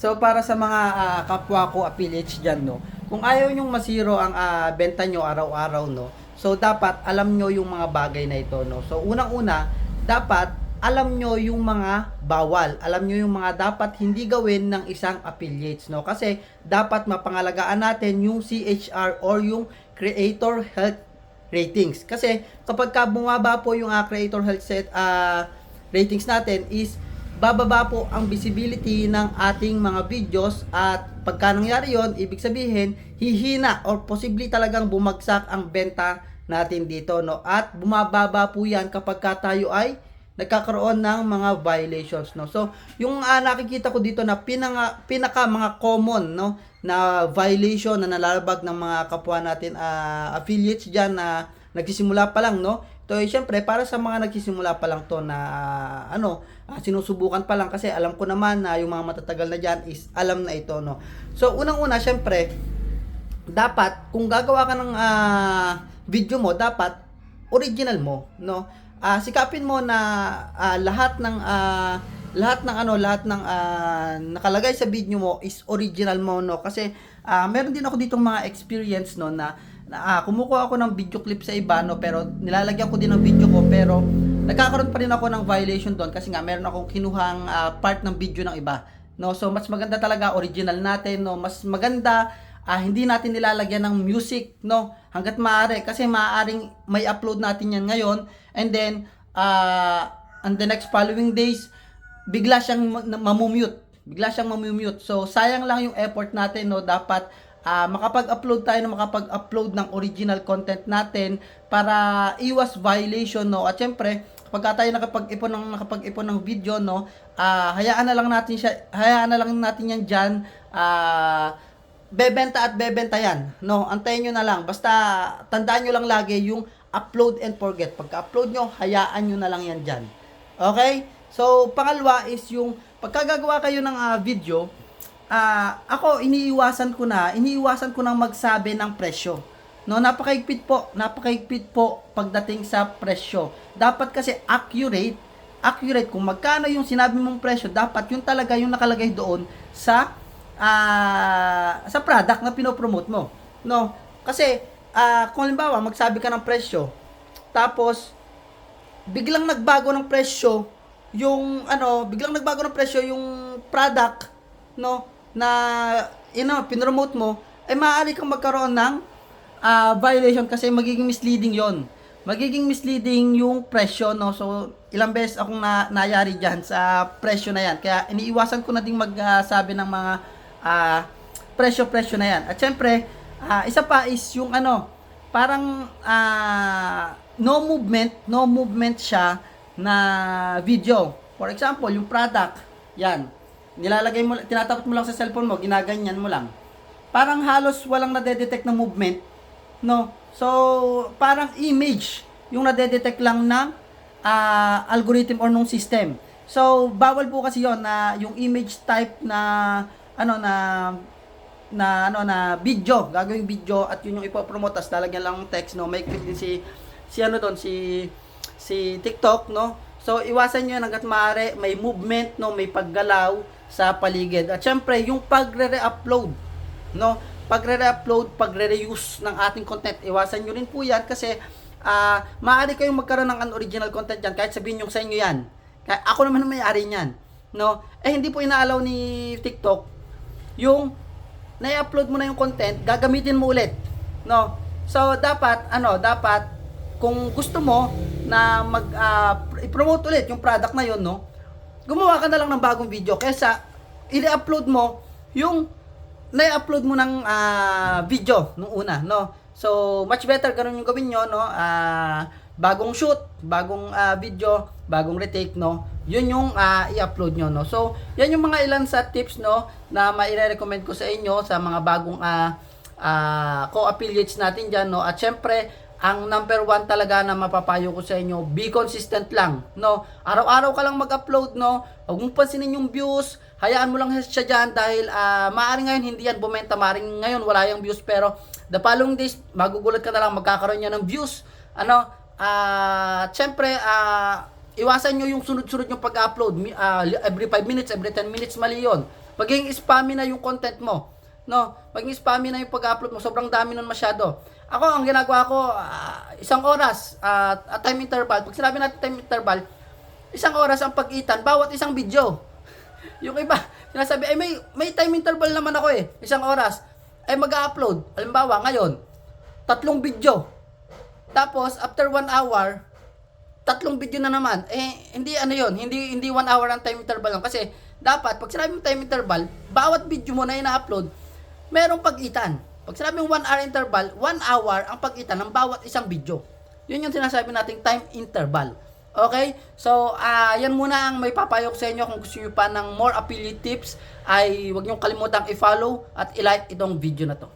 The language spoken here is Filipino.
So para sa mga kapwa ko affiliates diyan, no. Kung ayaw nyong masiro ang benta nyo araw-araw, no. So dapat alam nyo yung mga bagay na ito, no. So unang-una, dapat alam nyo yung mga bawal. Alam nyo yung mga dapat hindi gawin ng isang affiliates, no. Kasi dapat mapangalagaan natin yung CHR or yung Creator Health Ratings. Kasi kapag bumaba po yung Creator Health ratings natin is bababa po ang visibility ng ating mga videos, at pagka nangyari yon, ibig sabihin hihina or possibly talagang bumagsak ang benta natin dito, no. At bumababa po yan kapag tayo ay nagkakaroon ng mga violations, no. So yung nakikita ko dito na pinaka mga common, no, na violation na nalalabag ng mga kapwa natin affiliates diyan na nagsisimula pa lang, no. So, syempre, para sa mga nagsisimula pa lang to na sinusubukan pa lang, kasi alam ko naman na yung mga matatagal na dyan is alam na ito, no. So, unang-una, syempre, dapat, kung gagawa ka ng video mo, dapat original mo, no. Sikapin mo na lahat ng nakalagay sa video mo is original mo, no. Kasi, meron din ako ditong mga experience, no, na kumukuha ako ng video clip sa iba, no, pero nilalagyan ko din ng video ko, pero nagkakaroon pa rin ako ng violation doon kasi nga meron akong kinuhang part ng video ng iba, no. So mas maganda talaga original natin, no. Mas maganda hindi natin nilalagyan ng music, no, hangga't maaari, kasi maaaring may upload natin yan ngayon, and then on the next following days bigla siyang mamumute. So sayang lang yung effort natin, no. Dapat makapag-upload tayo ng original content natin para iwas violation, no. At syempre, pagka tayo nakapag-ipon ng video, no, hayaan na lang natin yan diyan. Bebenta yan, no. Antayin niyo na lang. Basta tandaan niyo lang lagi yung upload and forget. Pagka-upload nyo, hayaan nyo na lang yan diyan. Okay? So, pangalawa is yung pagkagagawa kayo ng video, ako iniiwasan ko nang magsabi ng presyo. No, napakaigpit po pagdating sa presyo. Dapat kasi accurate kung magkano yung sinabi mong presyo, dapat yun talaga yung nakalagay doon sa product na pinopromote mo. No, kasi kung halimbawa magsabi ka ng presyo, tapos biglang nagbago ng presyo yung product, no, na pinromote mo, ay maaari kang magkaroon ng violation, kasi magiging misleading yon. Magiging misleading yung presyo, no. So ilang beses akong nayari diyan sa presyo na yan, kaya iniiwasan ko na ding magsabi ng mga presyo na yan. At syempre, isa pa is yung parang no movement siya na video. For example, yung product, yan, nilalagay mo, tinatapot mo lang sa cellphone mo, ginaganyan mo lang. Parang halos walang nade-detect na movement, no? So, parang image yung nade-detect lang ng algorithm or nung system. So, bawal po kasi yon na yung image type na video, gagawing video, at yun yung ipopromote, tas lalagyan lang ng text, no? May click din si TikTok, no? So, iwasan nyo yan hanggat maaari, may movement, no? May paggalaw sa paligid. At syempre, yung pagre-upload, no? Pagre-reuse ng ating content, iwasan nyo rin po yan, kasi maaari kayong magkaroon ng unoriginal content dyan, kahit sabihin nyo sa inyo yan. Kaya ako naman may-ari niyan, no? Hindi po inaalaw ni TikTok yung na-upload mo na yung content, gagamitin mo ulit, no? So dapat kung gusto mo na i-promote ulit yung product na yon, no, gumawa ka na lang ng bagong video kaysa i-upload mo yung na-upload mo ng video nung una, no. So much better ganun yung gawin nyo, no. Bagong shoot, bagong video, bagong retake, no. Yun yung i-upload nyo, no. So yan yung mga ilan sa tips, no, na maire-recommend ko sa inyo sa mga bagong co-affiliates natin dyan, no. At syempre, ang number one talaga na mapapayo ko sa inyo, be consistent lang, no. Araw-araw ka lang mag-upload, no. Huwag mong pansinin yung views, hayaan mo lang siya dyan, dahil maaaring ngayon hindi yan bumenta, maaaring ngayon wala yung views, pero the following days, magugulat ka na lang, magkakaroon niya ng views, syempre, iwasan nyo yung sunod-sunod yung pag-upload, every 5 minutes, every 10 minutes, mali yun. maging spammy na yung content mo. No, maging spammy na yung pag-upload mo. Sobrang dami nun masyado. Ako, ang ginagawa ko, isang oras at time interval. Pag sinabi natin time interval, isang oras ang pagitan bawat isang video. Yung iba, sinasabi, ay may time interval naman ako eh. Isang oras. Ay mag-upload. Halimbawa, ngayon, 3 video. Tapos, after 1 hour, 3 video na naman. Hindi ano yun. Hindi 1 hour ang time interval lang. Kasi, dapat, pag sinabi mo time interval, bawat video mo na ina-upload, merong pagitan. Pag sinabi mo 1 hour interval, 1 hour ang pagitan ng bawat isang video. Yun yung sinasabi nating time interval. Okay? So, yan muna ang may papayo ko sa inyo. Kung gusto nyo pa ng more affiliate tips, ay huwag nyo kalimutang i-follow at i-like itong video na to.